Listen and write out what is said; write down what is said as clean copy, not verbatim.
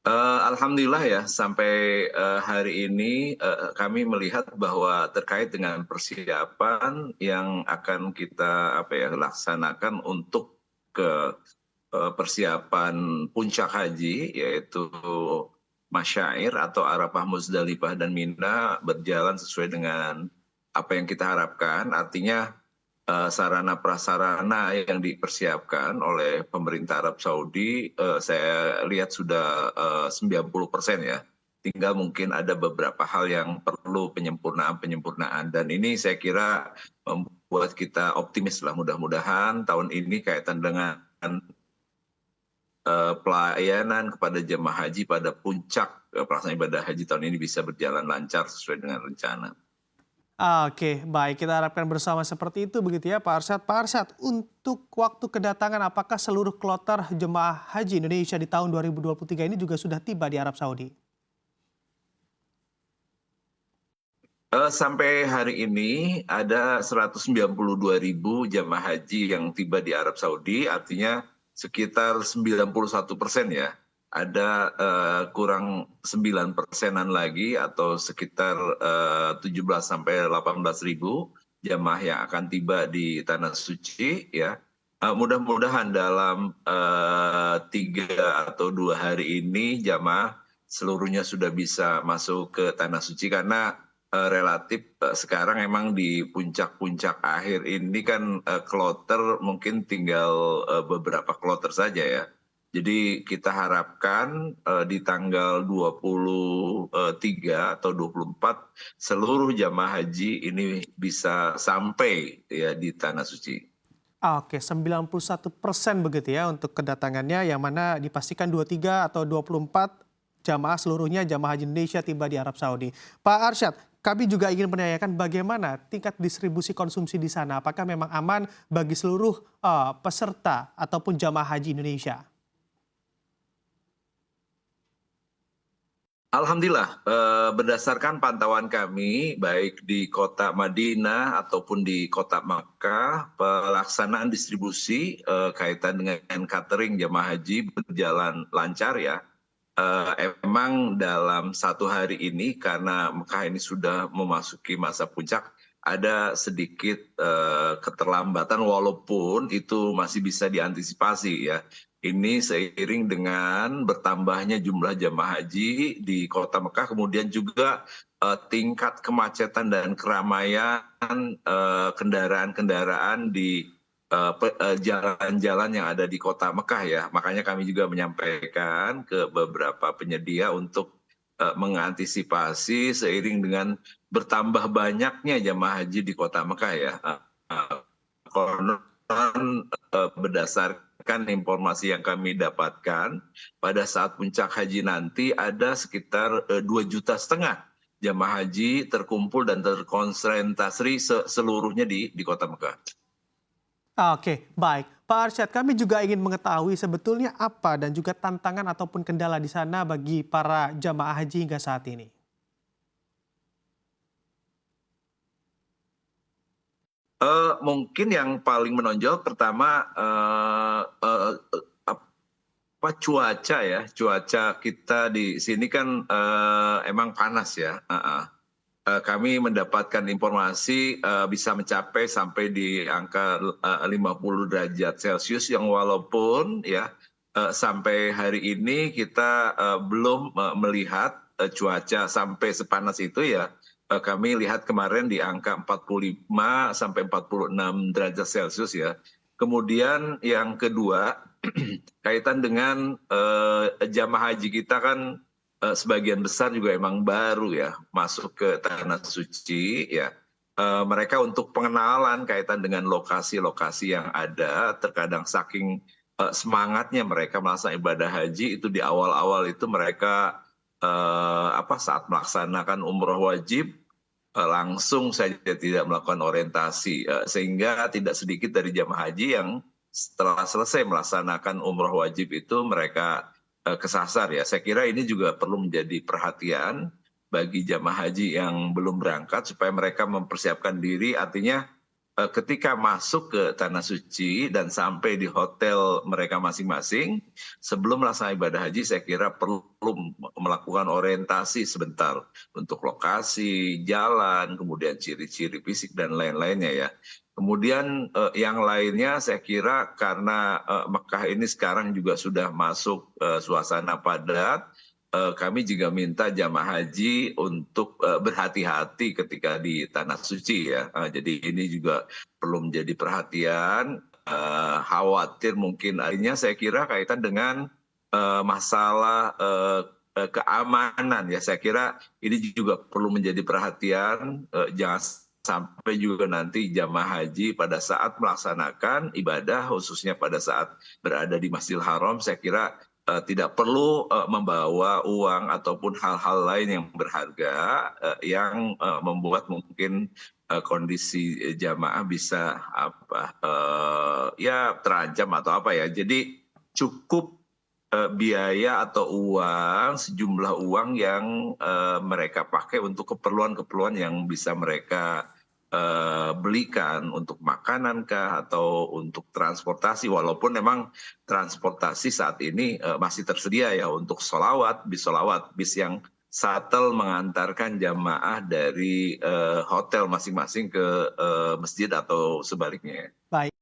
Alhamdulillah ya sampai, hari ini, kami melihat bahwa terkait dengan persiapan yang akan kita, apa ya, laksanakan untuk ke, persiapan puncak haji, yaitu masyair atau Arafah, Muzdalifah, dan Mina berjalan sesuai dengan apa yang kita harapkan. Artinya, sarana prasarana yang dipersiapkan oleh pemerintah Arab Saudi, saya lihat sudah 90% ya. Tinggal mungkin ada beberapa hal yang perlu penyempurnaan-penyempurnaan, dan ini saya kira membuat kita optimis lah, mudah-mudahan tahun ini kaitan dengan pelayanan kepada jemaah haji pada puncak pelaksanaan ibadah haji tahun ini bisa berjalan lancar sesuai dengan rencana. Oke, baik. Kita harapkan bersama seperti itu begitu ya Pak Arsyad. Pak Arsyad, untuk waktu kedatangan apakah seluruh kloter jemaah haji Indonesia di tahun 2023 ini juga sudah tiba di Arab Saudi? Sampai hari ini ada 192.000 jamaah haji yang tiba di Arab Saudi, artinya sekitar 91% ya. Ada kurang 9%-an lagi atau sekitar 17 sampai 18.000 jamaah yang akan tiba di Tanah Suci ya. Mudah-mudahan dalam 3 atau 2 hari ini jamaah seluruhnya sudah bisa masuk ke Tanah Suci, karena relatif sekarang emang di puncak-puncak akhir ini kan kloter mungkin tinggal beberapa kloter saja ya. Jadi kita harapkan di tanggal 23 atau 24 seluruh jamaah haji ini bisa sampai ya di Tanah Suci. Oke, 91% begitu ya untuk kedatangannya, yang mana dipastikan 23 atau 24 jamaah seluruhnya jamaah haji Indonesia tiba di Arab Saudi. Pak Arsyad, kami juga ingin menanyakan bagaimana tingkat distribusi konsumsi di sana. Apakah memang aman bagi seluruh peserta ataupun jamaah haji Indonesia? Alhamdulillah, berdasarkan pantauan kami, baik di kota Madinah ataupun di kota Makkah, pelaksanaan distribusi kaitan dengan catering jamaah haji berjalan lancar ya. Emang dalam 1 hari ini, karena Mekah ini sudah memasuki masa puncak, ada sedikit keterlambatan walaupun itu masih bisa diantisipasi ya. Ini seiring dengan bertambahnya jumlah jamaah haji di kota Mekah, kemudian juga tingkat kemacetan dan keramaian kendaraan-kendaraan di jalan-jalan yang ada di kota Mekah ya. Makanya kami juga menyampaikan ke beberapa penyedia untuk mengantisipasi seiring dengan bertambah banyaknya jamaah haji di kota Mekah ya. Konon berdasarkan informasi yang kami dapatkan, pada saat puncak haji nanti ada sekitar 2,5 juta jamaah haji terkumpul dan terkonsentrasi seluruhnya di kota Mekah. Oke, baik. Pak Arsyad, kami juga ingin mengetahui sebetulnya apa dan juga tantangan ataupun kendala di sana bagi para jamaah haji hingga saat ini. Mungkin yang paling menonjol pertama apa, cuaca ya. Cuaca kita di sini kan emang panas ya. Kami mendapatkan informasi bisa mencapai sampai di angka 50 derajat Celcius, yang walaupun ya sampai hari ini kita belum melihat cuaca sampai sepanas itu ya. Kami lihat kemarin di angka 45 sampai 46 derajat Celcius ya. Kemudian yang kedua, kaitan dengan jamaah haji kita kan sebagian besar juga emang baru ya masuk ke Tanah Suci ya. Mereka untuk pengenalan kaitan dengan lokasi-lokasi yang ada, terkadang saking semangatnya mereka melaksanakan ibadah haji itu, di awal-awal itu mereka saat melaksanakan umroh wajib langsung saja tidak melakukan orientasi, sehingga tidak sedikit dari jamaah haji yang setelah selesai melaksanakan umroh wajib itu mereka kesasar ya. Saya kira ini juga perlu menjadi perhatian bagi jamaah haji yang belum berangkat supaya mereka mempersiapkan diri, artinya ketika masuk ke tanah suci dan sampai di hotel mereka masing-masing, sebelum melaksanakan ibadah haji saya kira perlu melakukan orientasi sebentar untuk lokasi, jalan, kemudian ciri-ciri fisik dan lain-lainnya ya. Kemudian yang lainnya saya kira karena Mekah ini sekarang juga sudah masuk suasana padat, kami juga minta jamaah haji untuk berhati-hati ketika di tanah suci ya. Jadi ini juga perlu menjadi perhatian. Khawatir mungkin akhirnya saya kira kaitan dengan masalah keamanan ya. Saya kira ini juga perlu menjadi perhatian. Jangan sampai juga nanti jamaah haji pada saat melaksanakan ibadah, khususnya pada saat berada di Masjidil Haram, saya kira tidak perlu membawa uang ataupun hal-hal lain yang berharga yang membuat mungkin kondisi jamaah bisa ya terancam atau apa ya. Jadi cukup biaya atau uang, sejumlah uang yang mereka pakai untuk keperluan-keperluan yang bisa mereka belikan untuk makanan kah atau untuk transportasi, walaupun memang transportasi saat ini masih tersedia ya untuk sholawat, bis yang shuttle mengantarkan jamaah dari hotel masing-masing ke masjid atau sebaliknya. Baik.